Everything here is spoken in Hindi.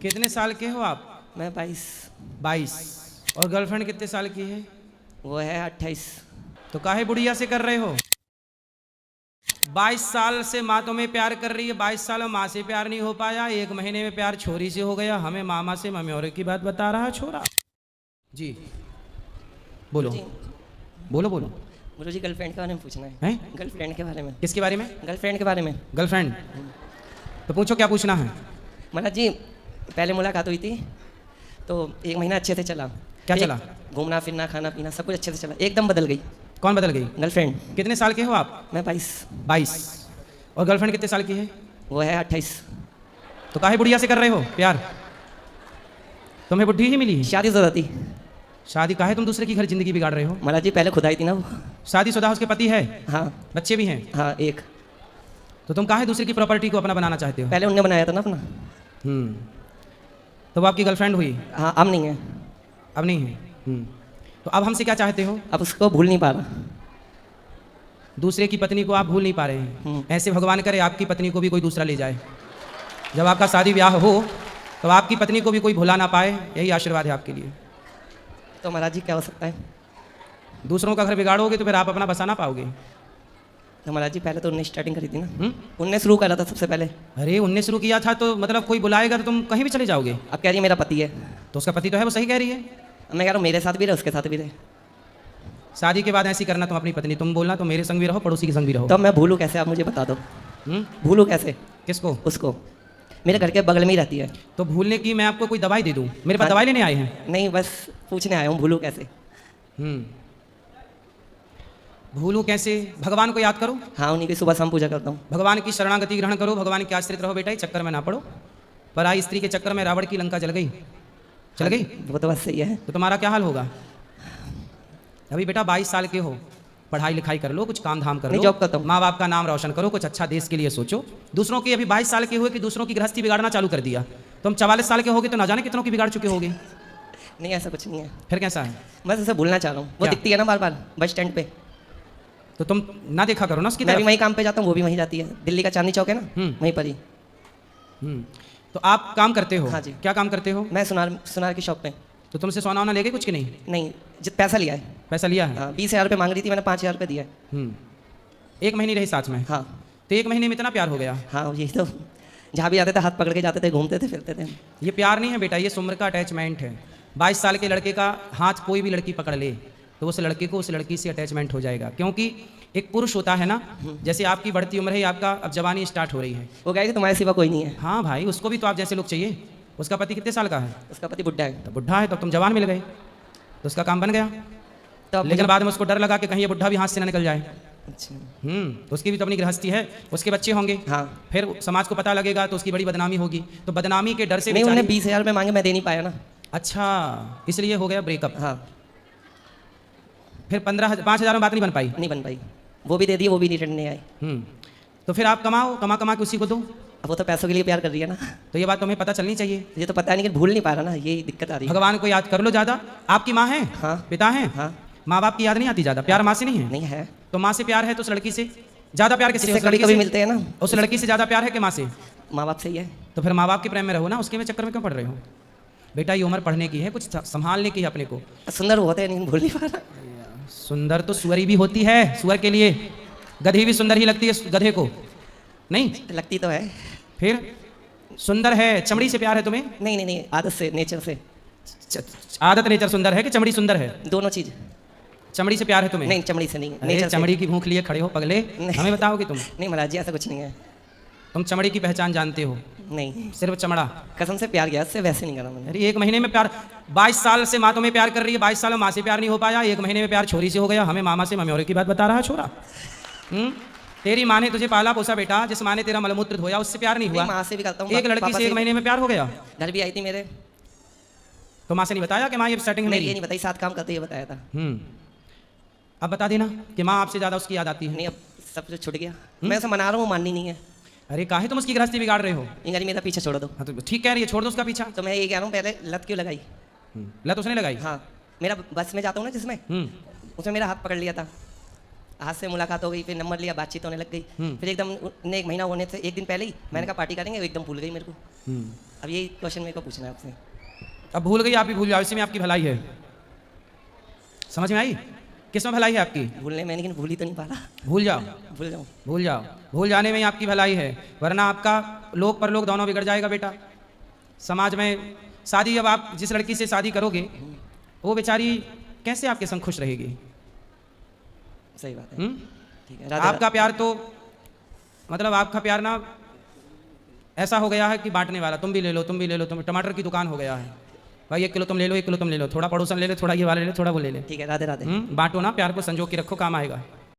कितने साल के हो आप? मैं 22। और गर्लफ्रेंड कितने साल की है? वो है 28। तो काहे बुढ़िया से कर रहे हो? 22 साल से माँ तुम्हें प्यार कर रही है, 22 साल में माँ से प्यार नहीं हो पाया, 1 महीने में प्यार छोरी से हो गया, हमें मामा से मम्योरे की बात बता रहा है छोरा। जी बोलो बोलो बोलो। गुरु जी गर्लफ्रेंड के बारे में पूछना है। हैं? गर्लफ्रेंड के बारे में। किसके बारे में? गर्लफ्रेंड के बारे में। गर्लफ्रेंड? तो पूछो क्या पूछना है। महाराज जी पहले मुलाकात हुई थी तो 1 महीना अच्छे से चला। क्या चला? घूमना फिरना खाना पीना सब कुछ अच्छे से चला, एकदम बदल गई। कौन बदल गई? गर्लफ्रेंड। कितने साल के हो आप? मैं 22। 22। और गर्लफ्रेंड कितने साल की है? वो है 28। तो काहे बुढ़िया से कर रहे हो प्यार? तुम्हें बुढ़ी ही मिली है? शादीशुदा थी। शादी काहे तुम दूसरे की घर जिंदगी बिगाड़ रहे हो? महाराज जी पहले खुदाई थी ना वो। शादीशुदा उसके पति है? हाँ। बच्चे भी हैं? हाँ एक। तो तुम काहे दूसरे की प्रॉपर्टी को अपना बनाना चाहते हो? पहले उनने बनाया था ना अपना। तो वो आपकी गर्लफ्रेंड हुई? हाँ अब नहीं है। अब नहीं है। तो अब हमसे क्या चाहते हो? अब उसको भूल नहीं पा रहा। दूसरे की पत्नी को आप भूल नहीं पा रहे हैं। ऐसे भगवान करे आपकी पत्नी को भी कोई दूसरा ले जाए। जब आपका शादी ब्याह हो तो आपकी पत्नी को भी कोई भुला ना पाए, यही आशीर्वाद है आपके लिए। तो महाराज जी क्या हो सकता है? दूसरों का घर बिगाड़ोगे तो फिर आप अपना बसा ना पाओगे। तो महाराज जी पहले तो उनने स्टार्टिंग करी थी ना। उनने शुरू करा था सबसे पहले। अरे उनने शुरू किया था तो मतलब कोई बुलाएगा तो तुम कहीं भी चले जाओगे। अब कह रही है मेरा पति है। तो उसका पति तो है, वो सही कह रही है। मैं कह रहा हूँ मेरे साथ भी रहे उसके साथ भी रहे। शादी के बाद ऐसी करना तुम अपनी पत्नी, तुम बोलना तो मेरे संग भी रहो पड़ोसी के संग भी रहो। तो मैं भूलूँ कैसे, आप मुझे बता दो। भूलूँ कैसे? किसको? उसको। मेरे घर के बगल में ही रहती है। तो भूलने की मैं आपको कोई दवाई दे दूं? मेरे पास दवाई लेने आए हैं? नहीं बस पूछने आया हूँ भूलूँ कैसे। भूलूं कैसे? भगवान को याद करो। हाँ उन्हीं की सुबह शाम पूजा करता हूँ। भगवान की शरणागति ग्रहण करो, भगवान के आश्रित रहो बेटा, इस चक्कर में ना पड़ो। पर आई स्त्री के चक्कर में रावण की लंका जल गई। चल गई? वो तो बस सही है। तो तुम्हारा क्या हाल होगा? अभी बेटा 22 साल के हो, पढ़ाई लिखाई कर लो, कुछ काम धाम कर लो, जॉब करता हूँ। माँ बाप का नाम रोशन करो, कुछ अच्छा देश के लिए सोचो। दूसरों की अभी 22 साल के हुए कि दूसरों की गृहस्थी बिगाड़ना चालू कर दिया। तुम 44 साल के होगे तो ना जाने कितनों की बिगाड़ चुके होगे। नहीं ऐसा कुछ नहीं है। फिर कैसा है? बस ऐसे भूलना चाह रहा हूँ। वो दिखती है ना बार बार बस स्टैंड पे। तो तुम ना देखा करो ना उसकी। मैं भी वहीं काम पे जाता हूँ, वो भी वहीं जाती है। दिल्ली का चांदनी चौक है ना, वहीं पर ही। तो आप काम करते हो? हाँ जी। क्या काम करते हो? मैं सुनार की शॉप पे। तो तुमसे सोना वोना ले गए कुछ कि नहीं? नहीं पैसा लिया है। पैसा लिया है? 20,000 रुपये मांग रही थी, मैंने 5,000 रुपये दिया है। 1 महीने रही साथ में? हाँ। तो 1 महीने में इतना प्यार हो गया? हाँ यही तो, जहाँ भी जाते थे हाथ पकड़ के जाते थे, घूमते थे फिरते थे। ये प्यार नहीं है बेटा, ये उम्र का अटैचमेंट है। 22 साल के लड़के का हाथ कोई भी लड़की पकड़ ले तो उस लड़के को उस लड़की से अटैचमेंट हो जाएगा। क्योंकि एक पुरुष होता है ना, जैसे आपकी बढ़ती उम्र है, आपका अब जवानी स्टार्ट हो रही है, वो कहेगा तुम्हारे सिवा कोई नहीं है। हाँ भाई, उसको भी तो आप जैसे लोग चाहिए। उसका पति कितने साल का है? उसका पति बुढ़ा है। तो बुढ़ा है तो तुम जवान मिल गए, तो उसका काम बन गया। तो लेकिन बाद में उसको डर लगा कि कहीं ये बुढ़ा भी हाथ से ना निकल जाए। अच्छा। तो उसकी भी तो अपनी गृहस्थी है, उसके बच्चे होंगे। हाँ। फिर समाज को पता लगेगा तो उसकी बड़ी बदनामी होगी। तो बदनामी के डर से नहीं, उन्होंने 20,000 रुपये मांगे, मैं दे नहीं पाया ना। अच्छा, इसलिए हो गया ब्रेकअप। हाँ। फिर 5,000 में बात नहीं बन पाई? नहीं बन पाई। वो भी दे दी, वो भी रिटर्न नहीं आई। तो फिर आप कमाओ, कमा के उसी को दो। अब वो तो पैसों के लिए प्यार कर रही है ना। तो ये बात तुम्हें पता चलनी चाहिए। ये तो पता नहीं कि भूल नहीं पा रहा ना, यही दिक्कत आ रही है। भगवान को याद कर लो ज़्यादा। आपकी माँ है? हाँ। पिता है? हाँ। माँ बाप की याद नहीं आती ज़्यादा? प्यार माँ से नहीं है? नहीं है। तो माँ से प्यार है तो उस लड़की से ज़्यादा प्यार किससे? कभी कभी मिलते हैं ना। उस लड़की से ज़्यादा प्यार है कि माँ से? माँ बाप से ही है। तो फिर माँ बाप के प्रेम में रहो ना, उसके में चक्कर में क्यों पड़ रहे हो? बेटा ये उम्र पढ़ने की है, कुछ संभालने की है अपने को। सुंदर होते हैं, नहीं भूल नहीं पा रहा। सुंदर तो सुअरी भी होती है, सुअर के लिए। गधी भी सुंदर ही लगती है गधे को, नहीं लगती तो है। फिर सुंदर है, चमड़ी से प्यार है तुम्हें? नहीं नहीं नहीं, आदत से, नेचर से। आदत नेचर सुंदर है कि चमड़ी सुंदर है? दोनों चीज। चमड़ी से प्यार है तुम्हें? नहीं चमड़ी से नहीं, नेचर। चमड़ी की भूख लिए खड़े हो पगले, हमें बताओगे तुम? नहीं महाराज जी ऐसा कुछ नहीं है। तुम चमड़ी की पहचान जानते हो? नहीं, सिर्फ चमड़ा। कसम से प्यार किया, इससे वैसे नहीं करा मैंने। अरे 1 महीने में प्यार? 22 साल से माँ तुम्हें प्यार कर रही है, 22 साल में माँ से प्यार नहीं हो पाया, 1 महीने में प्यार छोरी से हो गया, हमें मामा से मम्योरे की बात बता रहा है छोरा। तेरी माँ ने तुझे पाला पोसा बेटा, जिस माँ ने तेरा मलमूत्र धोया उससे प्यार नहीं हुआ? माँ से भी करता हूँ। एक लड़की से 1 महीने में प्यार हो गया? घर भी आई थी मेरे। तो माँ से नहीं बताया कि माँ ये सेटिंग नहीं, ये नहीं बताई, साथ काम करते ये बताया था। अब बता देना कि माँ आपसे ज्यादा उसकी याद आती है। नहीं, अब सब कुछ छूट गया। मैं उसे मना रहा हूँ, माननी नहीं है। अरे काहे तुम उसकी गृहस्थी बिगाड़ रहे हो? इंगारी मेरा पीछे छोड़ दो। हाँ तो ठीक कह रही है, छोड़ दो उसका पीछा। तो मैं ये कह रहा हूँ, पहले लत क्यों लगाई? लत उसने लगाई? हाँ, मेरा बस में जाता हूँ ना जिसमें, उसमें मेरा हाथ पकड़ लिया था। हाथ से मुलाकात हो गई, फिर नंबर लिया, बातचीत होने लग गई। फिर एकदम ने 1 महीना होने से 1 दिन पहले ही मैंने कहा पार्टी करेंगे, वो एकदम भूल गई मेरे को। अब यही क्वेश्चन मेरे को पूछना है आपसे। अब भूल गई, आप भी भूल जाओ, इसी में आपकी भलाई है। समझ में आई? किस में भलाई है आपकी? भूलने में, लेकिन भूल ही तो नहीं पा रहा। भूल जाओ, भूल जाऊँ? भूल जाओ, भूल जाने में ही आपकी भलाई है, वरना आपका लोक परलोक दोनों बिगड़ जाएगा बेटा। समाज में शादी, अब आप जिस लड़की से शादी करोगे वो बेचारी कैसे आपके संग खुश रहेगी? सही बात है। हम्म? ठीक है, आपका प्यार तो मतलब आपका प्यार ना ऐसा हो गया है कि बांटने वाला, तुम भी ले लो, तुम भी ले लो, तुम टमाटर की दुकान हो गया है भाई, 1 किलो तुम ले लो, 1 किलो तुम ले लो, थोड़ा पड़ोसन ले लो, थोड़ा ये वाला ले लो, थोड़ा वो ले ले। ठीक है, राधे राधे। बांटो ना, प्यार को संजो के रखो, काम आएगा।